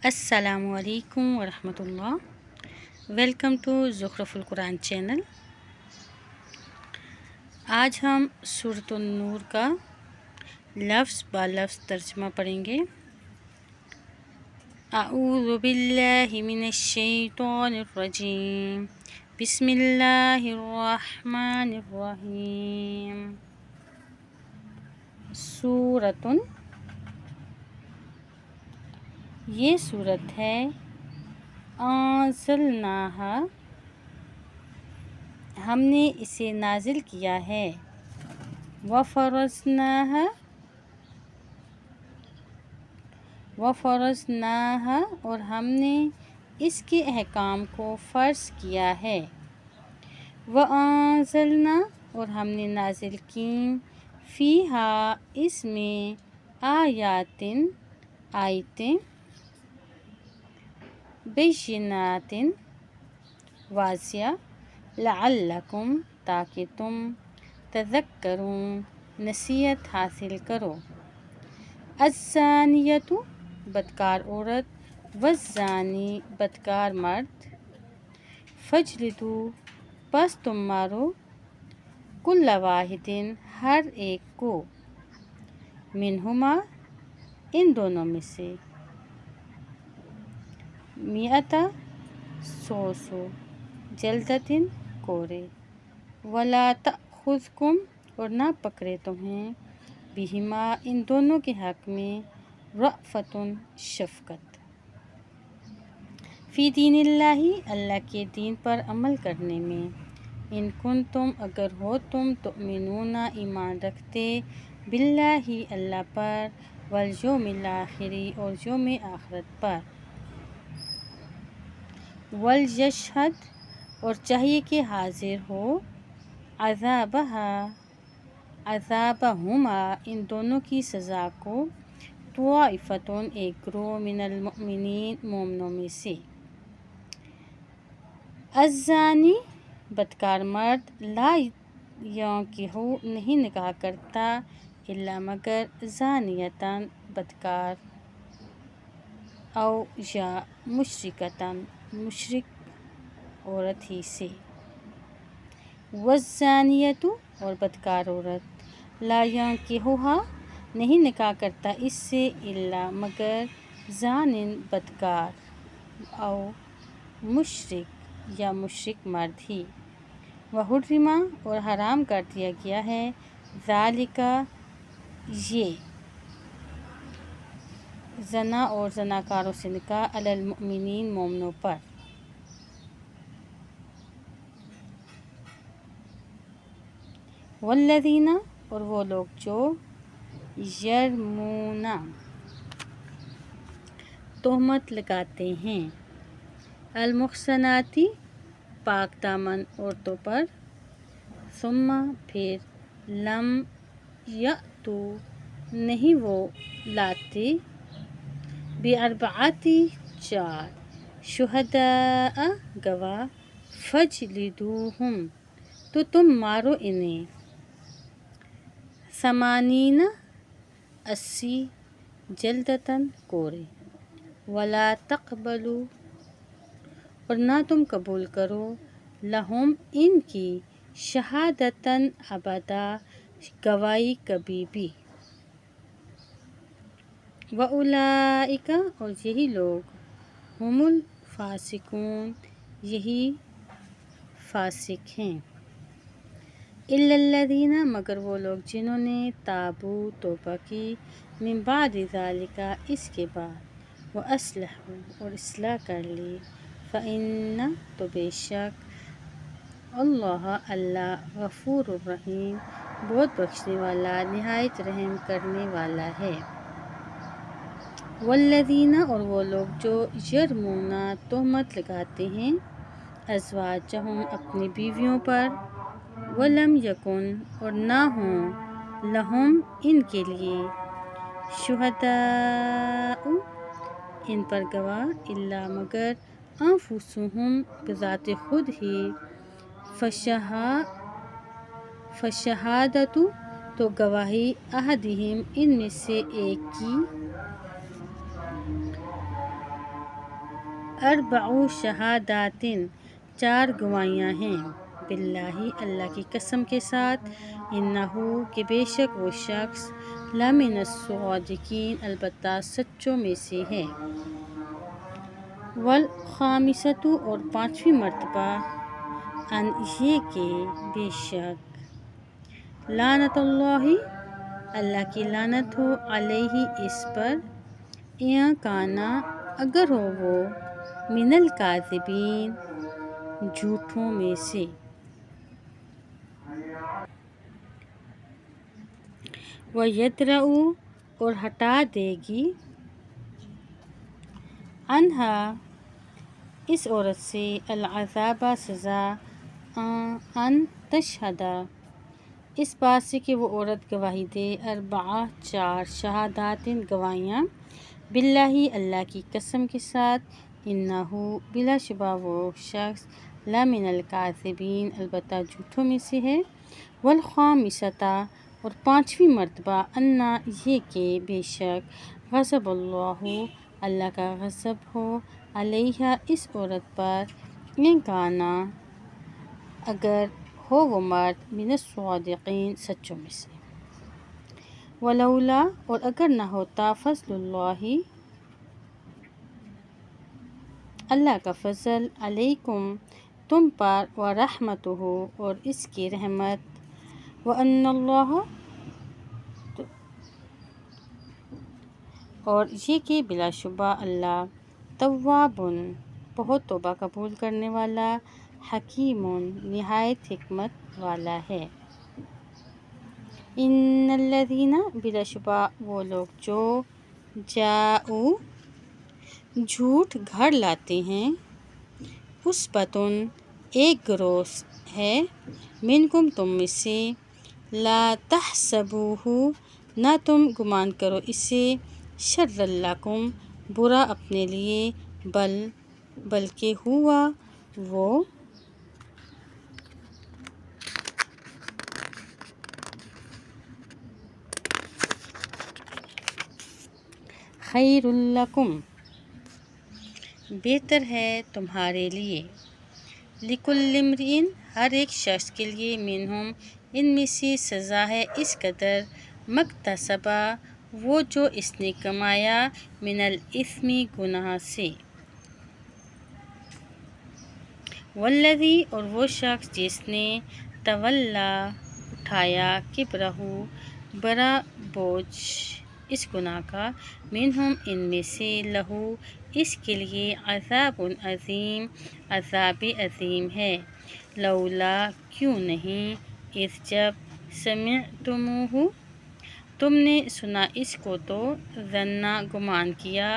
السلام علیکم ورحمۃ اللہ۔ ویلکم ٹو زخرف القرآن چینل۔ آج ہم سورۃ النور کا لفظ با لفظ ترجمہ پڑھیں گے۔ اعوذ باللہ من الشیطان الرجیم، بسم اللہ الرحمن الرحیم۔ سورۃ، یہ سورت ہے انزلناہا، ہم نے اسے نازل کیا ہے، وفرضناہا اور ہم نے اس کے احکام کو فرض کیا ہے، وانزلنا اور ہم نے نازل کیں، فیہا اس میں، آیتیں، بینات واضح، لعلکم تاکہ تم، تذکرون نصیحت حاصل کرو۔ الزانیۃ بدکار عورت، والزانی بدکار مرد، فجلدو پس تم مارو، کل واحد ہر ایک کو، منہما ان دونوں میں سے، مئۃ سو، جلدتن کوڑے، ولا تأخذکم اور نہ پکڑے تمہیں، بہما ان دونوں کے حق میں، رأفۃ شفقت، فی دین اللہ اللہ کے دین پر عمل کرنے میں، ان کنتم اگر ہو تم، تؤمنون ایمان رکھتے، باللہ اللہ پر، والیوم الآخر اور یوم آخرت پر، ولیشہد اور چاہیے کہ حاضر ہو، عذابہما ان دونوں کی سزا کو، طائفۃ ایک گروہ، من المؤمنین مومنوں میں سے۔ الزانی بدکار مرد، لا ینکحو نہیں نکاح کرتا، الا مگر، زانیۃ بدکار، او یا مشرکۃ مشرک عورت ہی سے، والزانیۃ اور بدکار عورت، لا ینکحوہا نہیں نکاح کرتا اس سے، الا مگر، زان بدکار، او مشرک یا مشرک مرد ہی، وحرم اور حرام کر دیا گیا ہے، ذالک یہ، زنا اور زناکاروں سے نکاح، علی المؤمنین مومنوں پر، والذین اور وہ لوگ جو، یرمون تہمت لگاتے ہیں، المحصنات پاک دامن عورتوں پر، ثم پھر، لم یأتوا نہیں وہ لاتے، باربعۃ چار، شہداء گواہ، فجلدوہم تو تم مارو انہیں، ثمانین 80، جلدتن کوڑے، ولا تقبلوا اور نہ تم قبول کرو، لہم ان کی، شہادتن ابدا گواہی کبھی بھی، واولئک اور یہی لوگ، ھم الفاسقون یہی فاسق ہیں، الا الذین مگر وہ لوگ جنہوں نے، تابوا توبہ کی، من بعد ذلک اس کے بعد، واصلحوا اور اصلاح کر لی، فإن تو بے شک، اللہ اللہ، غفور الرحیم بہت بخشنے والا، نہایت رحم کرنے والا ہے۔ والذین اور وہ لوگ جو، یرمون تہمت لگاتے ہیں، ازواجہم اپنی بیویوں پر، ولم یکن اور نہ ہوں، لہم ان کے لیے، شہداء ان پر گواہ، الا مگر، انفسہم بذات خود ہی، فشہادۃ تو گواہی، احدہم ان میں سے ایک کی، اربع شہاداتن 4 گواہیاں ہیں، باللہ اللہ کی قسم کے ساتھ، انہو کہ بے شک وہ شخص، لمن الصادقین البتہ سچوں میں سے ہے، والخامسۃ اور 5ویں مرتبہ، ان یہ کہ بے شک، لعنت اللہ کی لعنت ہو، علیہ اس پر، ان کانا اگر ہو وہ، من الکاذبین جھوٹوں میں سے، وَيَدْرَؤُ اور ہٹا دے گی، عنہا اس عورت سے، العذاب سزا، ان تشہد اس بات سے کہ وہ عورت گواہی دے، 4 شہاداتن گواہیاں، باللہ اللہ کی قسم کے ساتھ، انہو بلا شبہ وہ شخص، لمن الکاذبین البتہ جھوٹوں میں سے ہے، والخامسۃ اور 5ویں مرتبہ، انا یہ کہ بے شک، غضب اللہ کا غضب ہو، علیہا اس عورت پر، ان کانا اگر ہو وہ مرد، من الصادقین سچوں میں سے، ولولا اور اگر نہ ہوتا، فضل اللہ کا فضل، علیکم تم پر، ورحمتہ اور اس کی رحمت، وان اللہ اور یہ کہ بلا شبہ اللہ، تواب بہت توبہ قبول کرنے والا، حکیم نہایت حکمت والا ہے، ان الذین بلا شبہ وہ لوگ جو، جاؤ جھوٹ گھڑ لاتے ہیں، عصبۃ ایک گروہ ہے، منکم تم میں سے، لا تحسبوہ نہ تم گمان کرو اسے، شرا لکم برا اپنے لیے، بلکہ ہوا وہ، خیر لکم بہتر ہے تمہارے لیے، لکل امرئ ہر ایک شخص کے لیے، منہم ان میں سے، سزا ہے اس قدر، مکتسب وہ جو اس نے کمایا، من الاثم گناہ سے، والذی اور وہ شخص جس نے، تولا اٹھایا، کبرہ بڑا بوجھ اس گناہ کا، منہم ان میں سے، لہو اس کے لیے، عذاب عظیم عذاب عظیم ہے، لولا کیوں نہیں، اذ جب، سمعتموہ تم نے سنا اس کو تو، ظن گمان کیا،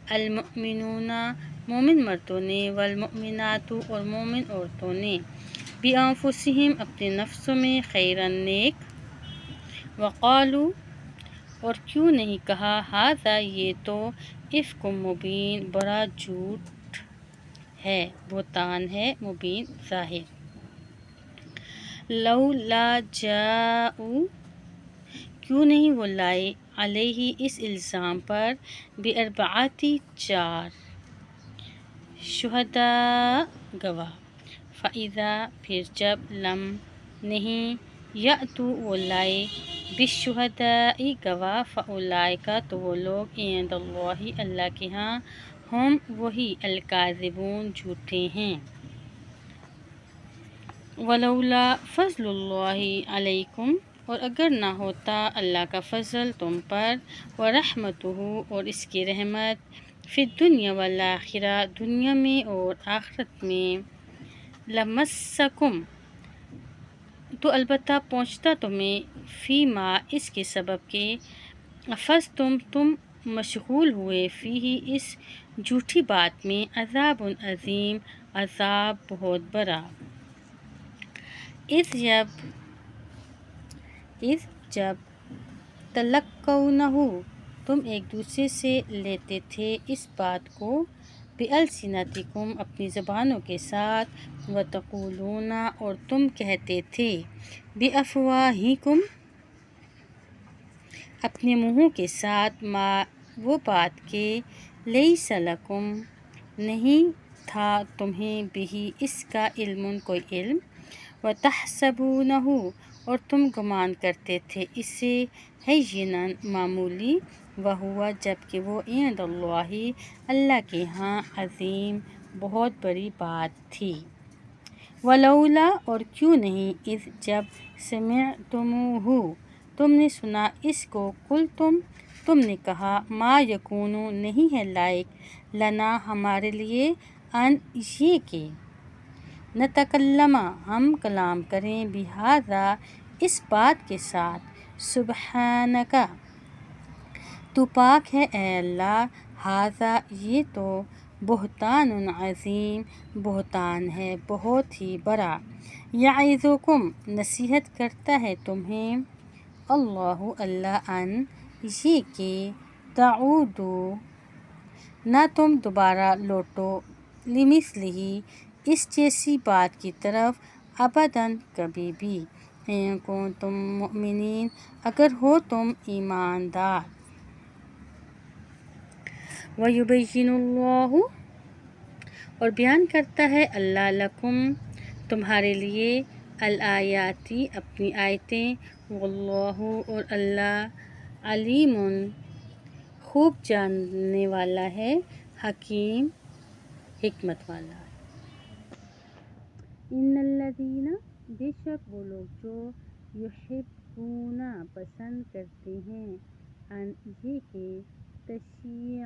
المؤمنون مومن مردوں نے، والمؤمنات اور مومن عورتوں نے، بانفسہم اپنے نفسوں میں، خیرا نیک، وقالوا اور کیوں نہیں کہا، ھذا یہ تو، افک مبین بڑا جھوٹ ہے، بہتان ہے، مبین ظاہر، لولا جاؤ کیوں نہیں وہ لائے، علیہ اس الزام پر، باربعۃ 4 شہداء گواہ، فاذا پھر جب، لم نہیں، یأتوا وہ لائے، بالشہداء گواہ، فاولئک تو وہ لوگ، عند اللہ اللہ کے ہاں، ہم وہی، الکاذبون جھوٹے ہیں، ولولا فضل اللہ علیکم اور اگر نہ ہوتا اللہ کا فضل تم پر، ورحمتہ اور اس کی رحمت، فی الدنیا والآخرہ دنیا میں اور آخرت میں، لمسکم تو البتہ پہنچتا تمہیں، فیما اس کے سبب کے، افضتم تم مشغول ہوئے، فیہ اس جھوٹی بات میں، عذاب عظیم عذاب بہت بڑا، اذ جب، تلقونہ تم ایک دوسرے سے لیتے تھے اس بات کو، بألسنتکم اپنی زبانوں کے ساتھ، وتقولون اور تم کہتے تھے، بأفواہکم اپنے منہوں کے ساتھ، ما وہ بات کہ، لیس لکم نہیں تھا تمہیں بھی اس کا علم کوئی علم، وَتَحْسَبُونَهُ اور تم گمان کرتے تھے اسے ہیّناً معمولی، وَهُوَ جبکہ وہ عند اللہ اللہ کے ہاں عظیم بہت بڑی بات تھی۔ وَلَوْلَا اور کیوں نہیں اذ جب سمعتموہ تم نے سنا اس کو، تم نے کہا ما یکون نہیں ہے لائق لنا ہمارے لیے ان یہ کہ نتکلم ہم کلام کریں بہذا اس بات کے ساتھ، سبحانک تو پاک ہے اے اللہ، ھذا یہ تو بہتان عظیم بہتان ہے بہت ہی بڑا، یعظکم نصیحت کرتا ہے تمہیں، اللہ اللہ ان یہ کہ تعودوا نہ تم دوبارہ لوٹو لمثلہ اس جیسی بات کی طرف، ابداً کبھی بھی، ان کنتم مؤمنین اگر ہو تم ایماندار۔ وَيُبَيِّنُ اللَّهُ اور بیان کرتا ہے اللہ لکم تمہارے لیے، الآیات اپنی آیتیں، واللہ اور اللہ علیم خوب جاننے والا ہے، حکیم حکمت والا۔ ان الذین بے شک وہ لوگ جو یحبون پسند کرتے ہیں ان یہ کہ تشیع